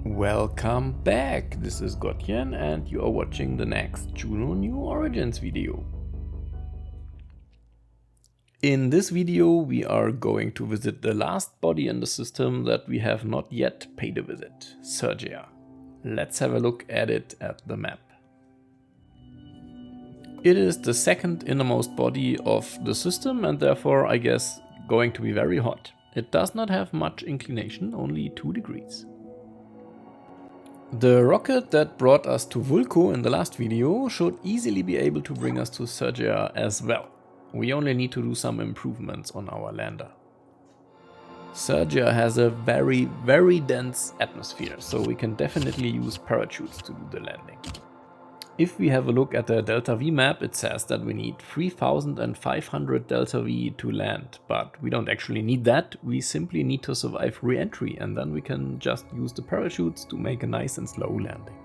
Welcome back, this is Gotjen and you are watching the next Juno New Origins video. In this video we are going to visit the last body in the system that we have not yet paid a visit, Sergeaa. Let's have a look at it at the map. It is the second innermost body of the system and therefore I guess going to be very hot. It does not have much inclination, only 2 degrees. The rocket that brought us to Vulko in the last video should easily be able to bring us to Sergeaa as well. We only need to do some improvements on our lander. Sergeaa has a very dense atmosphere, so we can definitely use parachutes to do the landing. If we have a look at the Delta V map, it says that we need 3500 Delta V to land, but we don't actually need that, we simply need to survive re-entry and then we can just use the parachutes to make a nice and slow landing.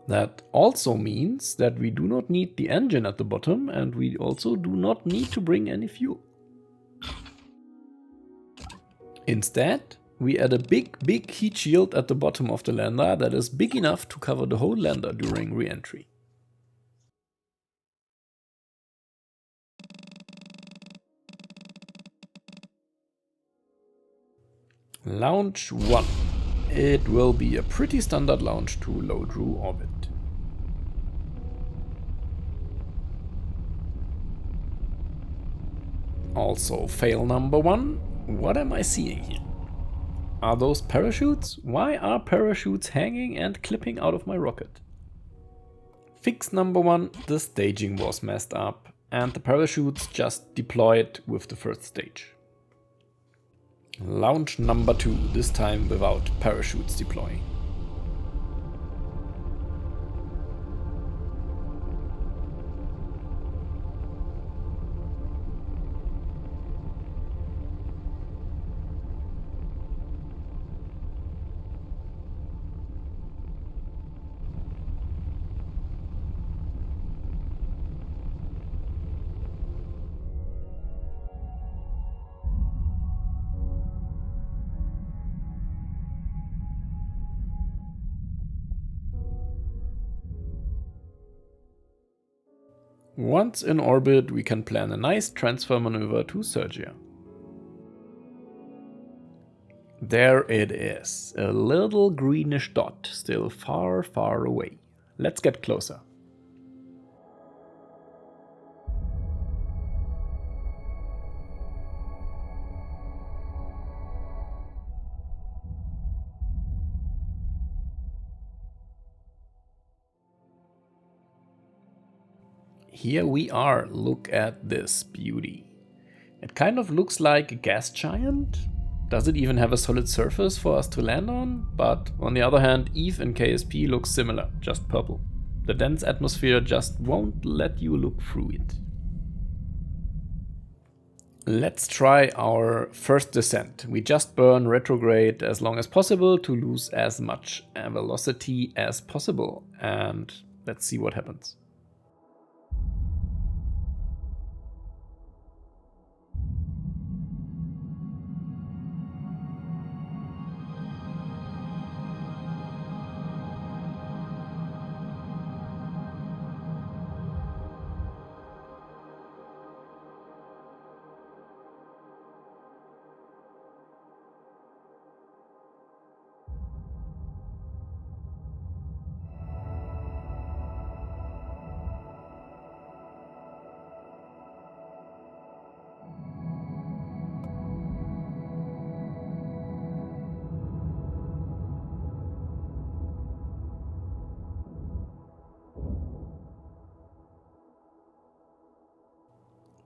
That also means that we do not need the engine at the bottom and we also do not need to bring any fuel. Instead, we add a big heat shield at the bottom of the lander that is big enough to cover the whole lander during re-entry. Launch 1. It will be a pretty standard launch to low Drew orbit. Also fail number 1. What am I seeing here? Are those parachutes? Why are parachutes hanging and clipping out of my rocket? Fix number 1, the staging was messed up and the parachutes just deployed with the first stage. Launch number 2, this time without parachutes deploying. Once in orbit, we can plan a nice transfer maneuver to Sergeaa. There it is, a little greenish dot, still far away. Let's get closer. Here we are, look at this beauty. It kind of looks like a gas giant. Does it even have a solid surface for us to land on? But on the other hand, EVE and KSP looks similar, just purple. The dense atmosphere just won't let you look through it. Let's try our first descent. We just burn retrograde as long as possible to lose as much velocity as possible. And let's see what happens.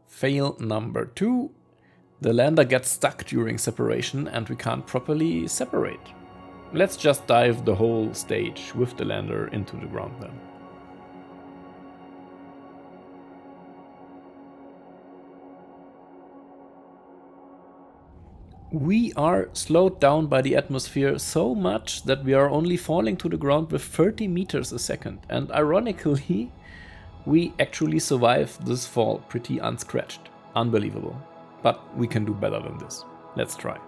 Fail number 2. The lander gets stuck during separation and we can't properly separate. Let's just dive the whole stage with the lander into the ground then. We are slowed down by the atmosphere so much that we are only falling to the ground with 30 meters a second, and ironically, we actually survived this fall pretty unscratched. Unbelievable. But we can do better than this. Let's try.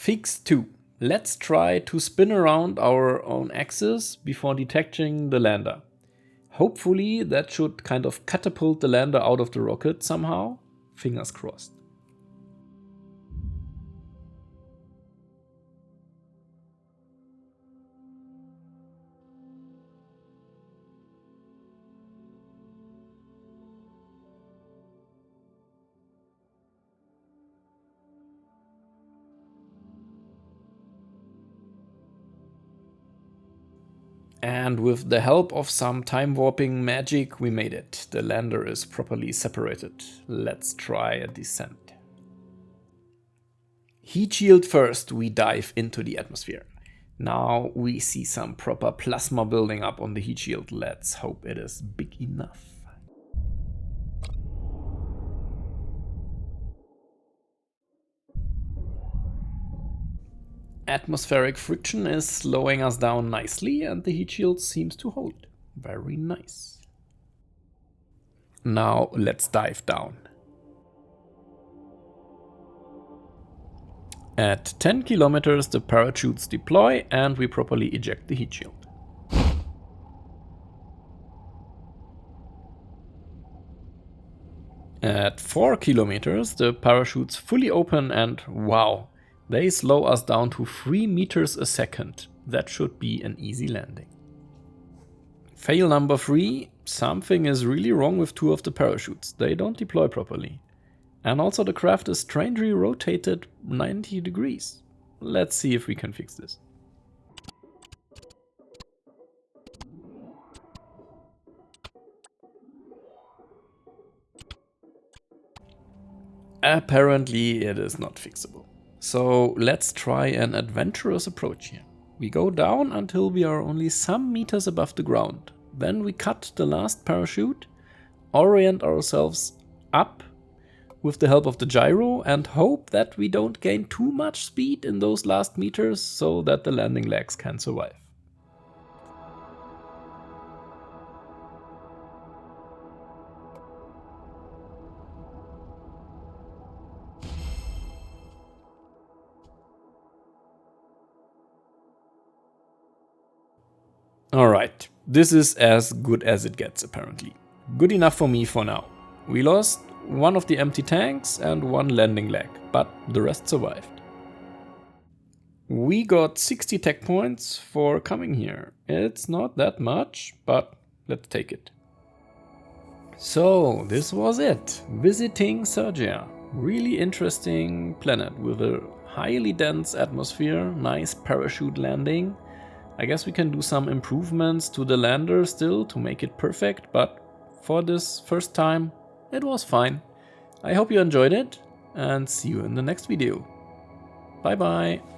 Fix 2. Let's try to spin around our own axis before detaching the lander. Hopefully that should kind of catapult the lander out of the rocket somehow. Fingers crossed. And with the help of some time warping magic, we made it. The lander is properly separated. Let's try a descent. Heat shield first, we dive into the atmosphere. Now we see some proper plasma building up on the heat shield. Let's hope it is big enough. Atmospheric friction is slowing us down nicely and the heat shield seems to hold. Very nice. Now let's dive down. At 10 kilometers the parachutes deploy and we properly eject the heat shield. At 4 kilometers the parachutes fully open and wow, they slow us down to 3 meters a second. That should be an easy landing. Fail number 3. Something is really wrong with 2 of the parachutes. They don't deploy properly. And also the craft is strangely rotated 90 degrees. Let's see if we can fix this. Apparently it is not fixable. So let's try an adventurous approach here. We go down until we are only some meters above the ground. Then we cut the last parachute, orient ourselves up with the help of the gyro and hope that we don't gain too much speed in those last meters so that the landing legs can survive. Alright, this is as good as it gets apparently. Good enough for me for now. We lost one of the empty tanks and one landing leg, but the rest survived. We got 60 tech points for coming here. It's not that much, but let's take it. So, this was it. Visiting Sergeaa. Really interesting planet with a highly dense atmosphere, nice parachute landing. I guess we can do some improvements to the lander still to make it perfect, but for this first time, it was fine. I hope you enjoyed it and see you in the next video. Bye bye.